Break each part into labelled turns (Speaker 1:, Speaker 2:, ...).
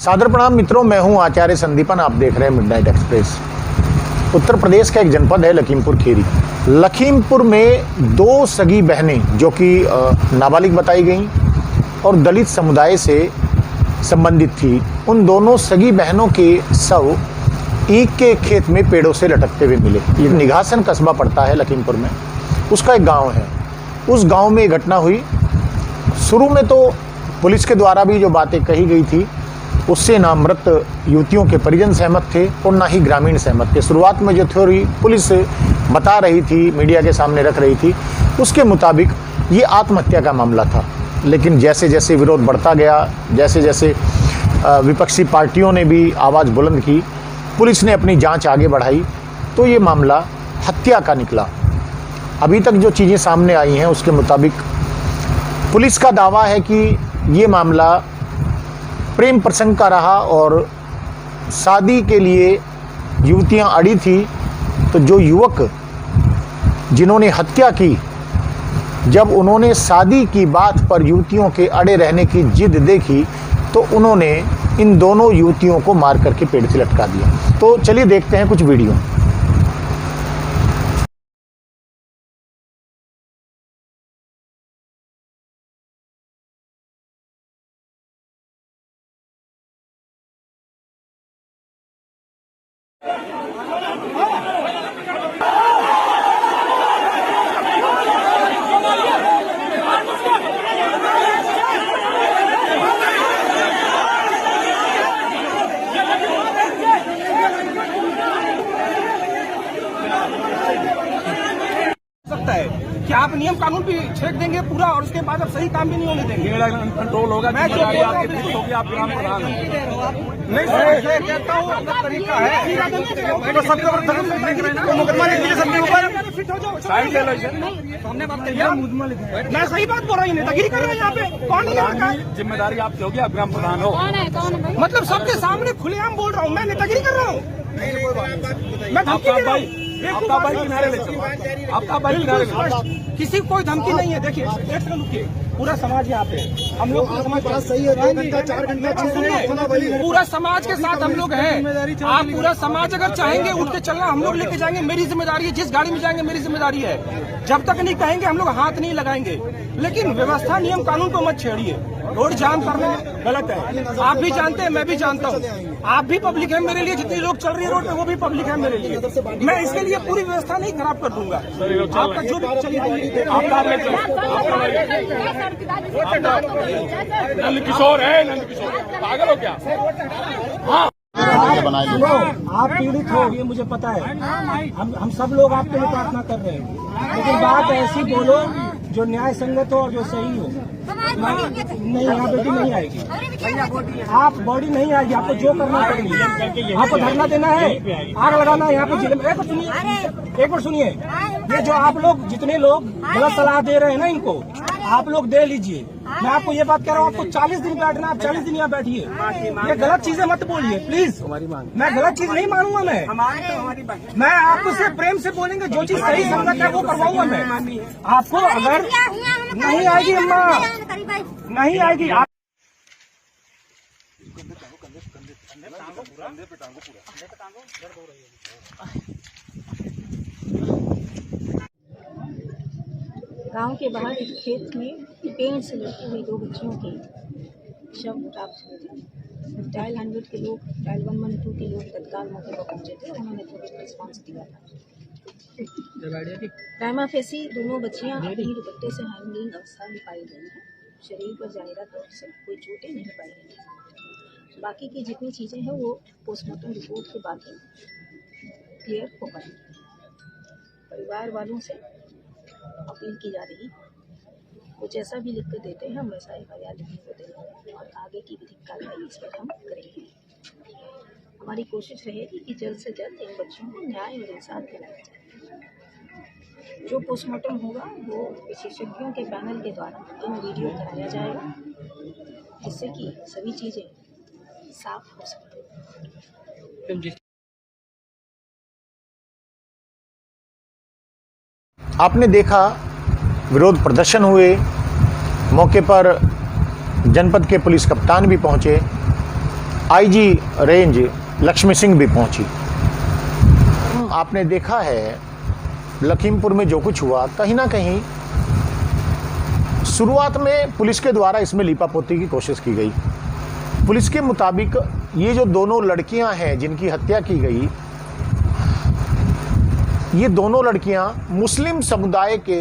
Speaker 1: सादर प्रणाम मित्रों, मैं हूं आचार्य संदीपन। आप देख रहे हैं मिडनाइट एक्सप्रेस। उत्तर प्रदेश का एक जनपद है लखीमपुर खीरी। लखीमपुर में दो सगी बहनें जो कि नाबालिग बताई गई और दलित समुदाय से संबंधित थी, उन दोनों सगी बहनों के शव ईख के खेत में पेड़ों से लटकते हुए मिले। ये निघासन कस्बा पड़ता है लखीमपुर में, उसका एक गाँव है। उस गाँव में ये घटना हुई। शुरू में तो पुलिस के द्वारा भी जो बातें कही गई थी उससे ना मृत युवतियों के परिजन सहमत थे और ना ही ग्रामीण सहमत थे। शुरुआत में जो थ्योरी पुलिस बता रही थी, मीडिया के सामने रख रही थी, उसके मुताबिक ये आत्महत्या का मामला था। लेकिन जैसे जैसे विरोध बढ़ता गया, जैसे जैसे विपक्षी पार्टियों ने भी आवाज़ बुलंद की, पुलिस ने अपनी जांच आगे बढ़ाई तो ये मामला हत्या का निकला। अभी तक जो चीज़ें सामने आई हैं उसके मुताबिक पुलिस का दावा है कि ये मामला प्रेम प्रसंग का रहा और शादी के लिए युवतियां अड़ी थी। तो जो युवक जिन्होंने हत्या की, जब उन्होंने शादी की बात पर युवतियों के अड़े रहने की जिद देखी तो उन्होंने इन दोनों युवतियों को मार करके पेड़ से लटका दिया। तो चलिए देखते हैं कुछ वीडियो।
Speaker 2: क्या आप नियम कानून भी छेक देंगे पूरा और उसके बाद अब सही काम भी नहीं होने देंगे?
Speaker 3: कंट्रोल होगा,
Speaker 2: मैं जो
Speaker 3: आपकी होगी, आप ग्राम प्रधान
Speaker 2: नहीं सर, कहता हूँ अपना तरीका है। तो सबके ऊपर मुकदमा लिख दीजिए, सबके ऊपर
Speaker 3: साइड ले लो।
Speaker 2: हमने बात कही, मैं सही बात बोल रही हूँ, नेतागिरी कर रहे हैं यहाँ पे। कौन नहीं?
Speaker 3: जिम्मेदारी आपकी होगी, आप ग्राम प्रधान हो।
Speaker 2: मतलब सबके सामने खुलेआम बोल रहा हूँ, मैं नेतागिरी कर रहा हूँ। मैं धमकी दे रहा हूँ।
Speaker 3: आपका भाई किनारे ले चलो, आपका भाई किनारे ले चलो।
Speaker 2: किसी को कोई धमकी नहीं है। देखिए एक सेकंड रुकिए, पूरा समाज यहाँ पे हम लोग
Speaker 4: सही है। 2 घंटा 4 घंटा
Speaker 2: पूरा समाज के साथ हम लोग हैं। आप पूरा समाज अगर चाहेंगे उठ के चलना, हम लोग लेके जाएंगे, मेरी जिम्मेदारी है। जिस गाड़ी में जाएंगे मेरी जिम्मेदारी है। जब तक नहीं कहेंगे हम लोग हाथ नहीं लगाएंगे। लेकिन व्यवस्था नियम कानून को मत छेड़िए। रोड जाम करना गलत है, आप भी जानते हैं, मैं भी जानता हूँ। आप भी पब्लिक है मेरे लिए, जितनी लोग चल रही है रोड पे वो भी पब्लिक है मेरे लिए। मैं इसके लिए पूरी व्यवस्था नहीं खराब कर दूंगा। आपका जो भी चलिए,
Speaker 3: नंद किशोर है, नंद किशोर पागल हो क्या? हाँ,
Speaker 2: आप पीड़ित हो, ये मुझे पता है। हम सब लोग आपके लिए प्रार्थना कर रहे हैं, लेकिन बात ऐसी बोलो जो न्याय संगत हो और जो सही हो। नहीं, यहाँ बेटी नहीं आएगी। आप बॉडी नहीं आएगी, आपको जो करना करिए। आपको धरना देना है, आग लगाना है यहाँ पे जिले में। एक बार सुनिए, ये जो आप लोग जितने लोग गलत सलाह दे रहे हैं ना, इनको आप लोग दे लीजिए। मैं आपको ये बात कह रहा हूँ, आपको 40 दिन बैठना, आप 40 दिन यहाँ बैठिए। ये गलत चीजें मत बोलिए प्लीज। मैं गलत चीज नहीं मानूंगा। मैं आपको सिर्फ प्रेम से बोलेंगे, जो चीज सही संगत है वो करवाऊंगा मैं आपको। अगर नहीं आएगी अम्मा, नहीं आएगी। आप
Speaker 5: गांव के बाहर एक खेत में पेड़ से लटकी हुई 2 बच्चियों के शव प्राप्त हुए थे। डायल 100 के लोग, डायल 112 के लोग तत्काल मौके पर पहुंचे थे। उन्होंने तुरंत रिस्पॉन्स दिया था। प्राइमा फेसी दोनों बच्चियां अपनी दुपट्टे से हैंगिंग अवस्था में पाई गई हैं। शरीर पर जाहिरा तौर से कोई चोटें नहीं पाई गई। बाकी की जितनी चीज़ें हैं वो पोस्टमार्टम रिपोर्ट के बाद क्लियर हो पाएंगी। परिवार वालों से अपील की जा रही, वो जैसा भी लिख कर देते हैं हम वैसा FIR लिखने को देंगे और आगे की विधिक कार्रवाई इस पर हम करेंगे। हमारी कोशिश रहेगी कि जल्द से जल्द इन बच्चों को न्याय और इंसाफ दिलाया जाए। जो पोस्टमार्टम होगा वो विशेषज्ञों के पैनल के द्वारा इन वीडियो कराया जाएगा, जिससे कि सभी चीज़ें साफ हो सकें।
Speaker 1: आपने देखा विरोध प्रदर्शन हुए, मौके पर जनपद के पुलिस कप्तान भी पहुंचे आईजी रेंज लक्ष्मी सिंह भी पहुंची। आपने देखा है लखीमपुर में जो कुछ हुआ, कहीं ना कहीं शुरुआत में पुलिस के द्वारा इसमें लीपापोती की कोशिश की गई। पुलिस के मुताबिक ये जो दोनों लड़कियां हैं जिनकी हत्या की गई, ये दोनों लड़कियां मुस्लिम समुदाय के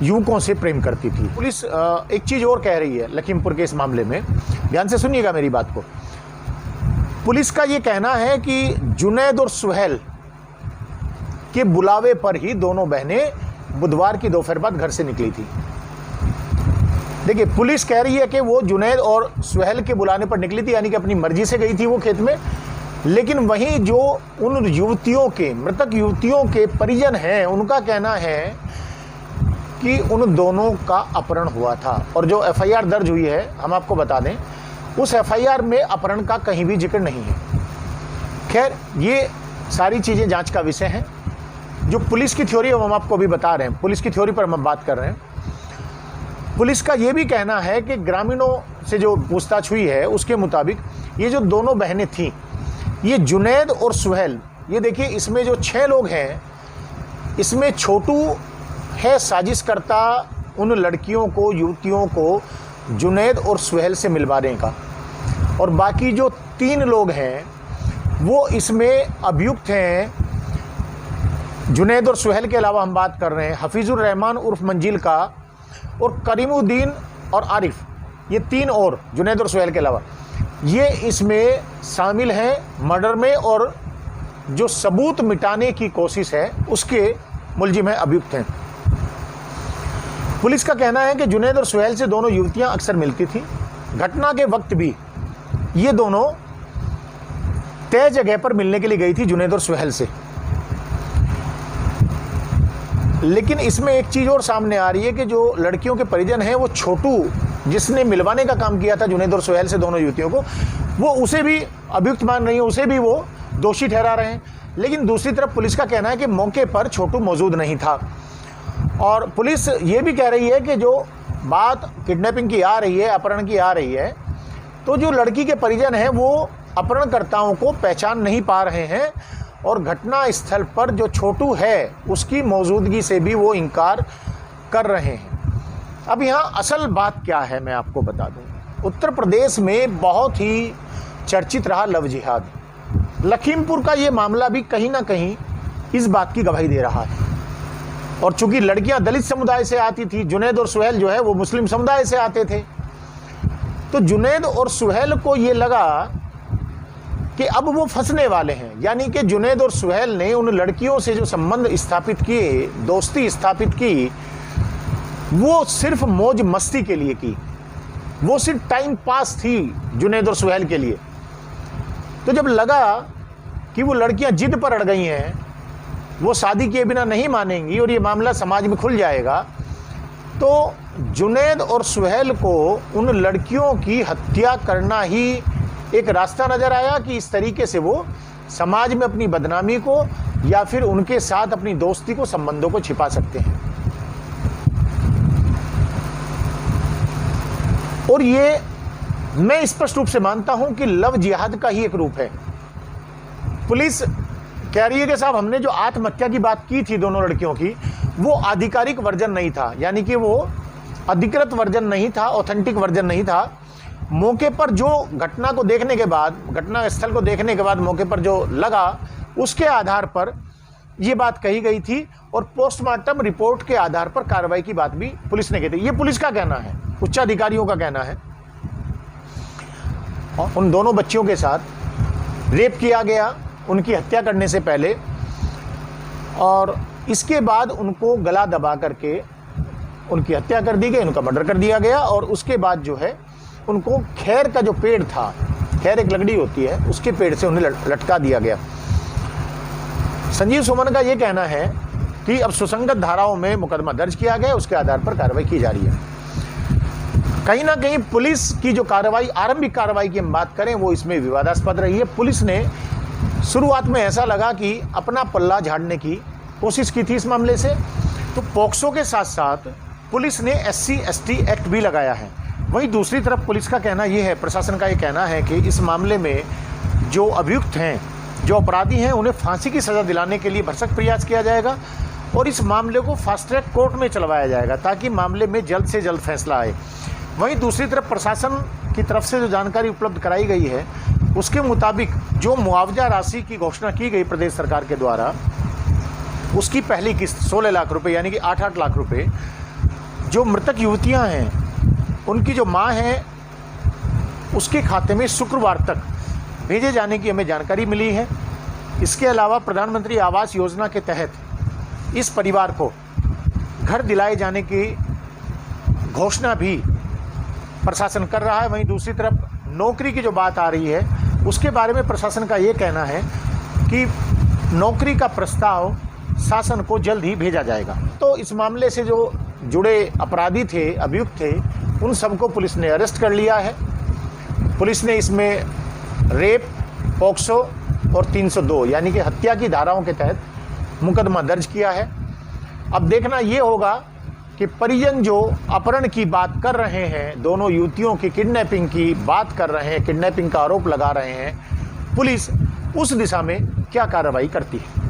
Speaker 1: युवकों से प्रेम करती थी। पुलिस एक चीज और कह रही है लखीमपुर के इस मामले में, ध्यान से सुनिएगा मेरी बात को। पुलिस का ये कहना है कि जुनैद और सुहेल के बुलावे पर ही दोनों बहनें बुधवार की दोपहर बाद घर से निकली थी। देखिए, पुलिस कह रही है कि वो जुनैद और सुहेल के बुलाने पर निकली थी, यानी कि अपनी मर्जी से गई थी वो खेत में। लेकिन वहीं जो उन युवतियों के, मृतक युवतियों के परिजन हैं, उनका कहना है कि उन दोनों का अपहरण हुआ था। और जो एफआईआर दर्ज हुई है, हम आपको बता दें, उस एफआईआर में अपहरण का कहीं भी जिक्र नहीं है। खैर, ये सारी चीज़ें जांच का विषय हैं। जो पुलिस की थ्योरी है वो हम आपको अभी बता रहे हैं, पुलिस की थ्योरी पर हम बात कर रहे हैं। पुलिस का ये भी कहना है कि ग्रामीणों से जो पूछताछ हुई है उसके मुताबिक ये जो दोनों बहनें थीं, ये जुनैद और सुहेल, ये देखिए इसमें जो 6 लोग हैं, इसमें छोटू है साजिशकर्ता उन लड़कियों को, युवतियों को जुनैद और सुहेल से मिलवाने का। और बाकी जो 3 लोग हैं वो इसमें अभियुक्त हैं। जुनैद और सुहेल के अलावा हम बात कर रहे हैं हफीजुर रहमान उर्फ मंजिल का, और करीमुद्दीन और आरिफ, ये 3 और जुनैद और सुहेल के अलावा ये इसमें शामिल हैं मर्डर में, और जो सबूत मिटाने की कोशिश है उसके मुलजिम हैं, अभियुक्त हैं। पुलिस का कहना है कि जुनैद और सुहेल से दोनों युवतियां अक्सर मिलती थीं। घटना के वक्त भी ये दोनों तय जगह पर मिलने के लिए गई थी, जुनैद और सुहेल से। लेकिन इसमें एक चीज़ और सामने आ रही है कि जो लड़कियों के परिजन हैं, वो छोटू जिसने मिलवाने का काम किया था जुनैद और सुहेल से दोनों युवतियों को, वो उसे भी अभियुक्त मान रही है, उसे भी वो दोषी ठहरा रहे हैं। लेकिन दूसरी तरफ पुलिस का कहना है कि मौके पर छोटू मौजूद नहीं था। और पुलिस ये भी कह रही है कि जो बात किडनैपिंग की आ रही है, अपहरण की आ रही है, तो जो लड़की के परिजन हैं वो अपहरणकर्ताओं को पहचान नहीं पा रहे हैं, और घटना स्थल पर जो छोटू है उसकी मौजूदगी से भी वो इनकार कर रहे हैं। अब यहाँ असल बात क्या है मैं आपको बता दूँ। उत्तर प्रदेश में बहुत ही चर्चित रहा लव जिहाद। लखीमपुर का ये मामला भी कहीं ना कहीं इस बात की गवाही दे रहा है। और चूंकि लड़कियां दलित समुदाय से आती थी, जुनैद और सुहेल जो है वो मुस्लिम समुदाय से आते थे, तो जुनैद और सुहेल को ये लगा कि अब वो फंसने वाले हैं। यानी कि जुनैद और सुहेल ने उन लड़कियों से जो संबंध स्थापित किए, दोस्ती स्थापित की, वो सिर्फ मौज मस्ती के लिए की, वो सिर्फ टाइम पास थी जुनैद और सुहेल के लिए। तो जब लगा कि वो लड़कियां जिद पर अड़ गई हैं, वो शादी किए बिना नहीं मानेंगी और ये मामला समाज में खुल जाएगा, तो जुनैद और सुहेल को उन लड़कियों की हत्या करना ही एक रास्ता नज़र आया कि इस तरीके से वो समाज में अपनी बदनामी को या फिर उनके साथ अपनी दोस्ती को, संबंधों को छिपा सकते हैं। और ये मैं स्पष्ट रूप से मानता हूं कि लव जिहाद का ही एक रूप है। पुलिस कह रही है कि साहब हमने जो आत्महत्या की बात की थी दोनों लड़कियों की, वो आधिकारिक वर्जन नहीं था, यानी कि वो अधिकृत वर्जन नहीं था, ऑथेंटिक वर्जन नहीं था। मौके पर जो घटना को देखने के बाद, घटना स्थल को देखने के बाद मौके पर जो लगा, उसके आधार पर ये बात कही गई थी, और पोस्टमार्टम रिपोर्ट के आधार पर कार्रवाई की बात भी पुलिस ने की थी। ये पुलिस का कहना है, उच्चाधिकारियों का कहना है। और उन दोनों बच्चियों के साथ रेप किया गया उनकी हत्या करने से पहले, और इसके बाद उनको गला दबा करके उनकी हत्या कर दी गई, उनका मर्डर कर दिया गया। और उसके बाद जो है उनको खैर का जो पेड़ था, खैर एक लकड़ी होती है, उसके पेड़ से उन्हें लटका दिया गया। संजीव सुमन का ये कहना है कि अब सुसंगत धाराओं में मुकदमा दर्ज किया गया, उसके आधार पर कार्रवाई की जा रही है। कहीं ना कहीं पुलिस की जो कार्रवाई, आरंभिक कार्रवाई की हम बात करें, वो इसमें विवादास्पद रही है। पुलिस ने शुरुआत में ऐसा लगा कि अपना पल्ला झाड़ने की कोशिश की थी इस मामले से, तो पोक्सो के साथ साथ पुलिस ने SC/ST एक्ट भी लगाया है। वहीं दूसरी तरफ पुलिस का कहना ये है, प्रशासन का ये कहना है कि इस मामले में जो अभियुक्त हैं, जो अपराधी हैं, उन्हें फांसी की सज़ा दिलाने के लिए भरसक प्रयास किया जाएगा और इस मामले को फास्ट ट्रैक कोर्ट में चलवाया जाएगा ताकि मामले में जल्द से जल्द फैसला आए। वहीं दूसरी तरफ प्रशासन की तरफ से जो जानकारी उपलब्ध कराई गई है उसके मुताबिक जो मुआवजा राशि की घोषणा की गई प्रदेश सरकार के द्वारा, उसकी पहली किस्त 16 लाख रुपए यानी कि 8-8 लाख रुपए जो मृतक युवतियां हैं उनकी जो मां है उसके खाते में शुक्रवार तक भेजे जाने की हमें जानकारी मिली है। इसके अलावा प्रधानमंत्री आवास योजना के तहत इस परिवार को घर दिलाए जाने की घोषणा भी प्रशासन कर रहा है। वहीं दूसरी तरफ नौकरी की जो बात आ रही है उसके बारे में प्रशासन का ये कहना है कि नौकरी का प्रस्ताव शासन को जल्द ही भेजा जाएगा। तो इस मामले से जो जुड़े अपराधी थे, अभियुक्त थे, उन सबको पुलिस ने अरेस्ट कर लिया है। पुलिस ने इसमें रेप, पॉक्सो और 302 यानी कि हत्या की धाराओं के तहत मुकदमा दर्ज किया है। अब देखना ये होगा कि परिजन जो अपहरण की बात कर रहे हैं, दोनों युवतियों की किडनैपिंग की बात कर रहे हैं, किडनैपिंग का आरोप लगा रहे हैं, पुलिस उस दिशा में क्या कार्रवाई करती है।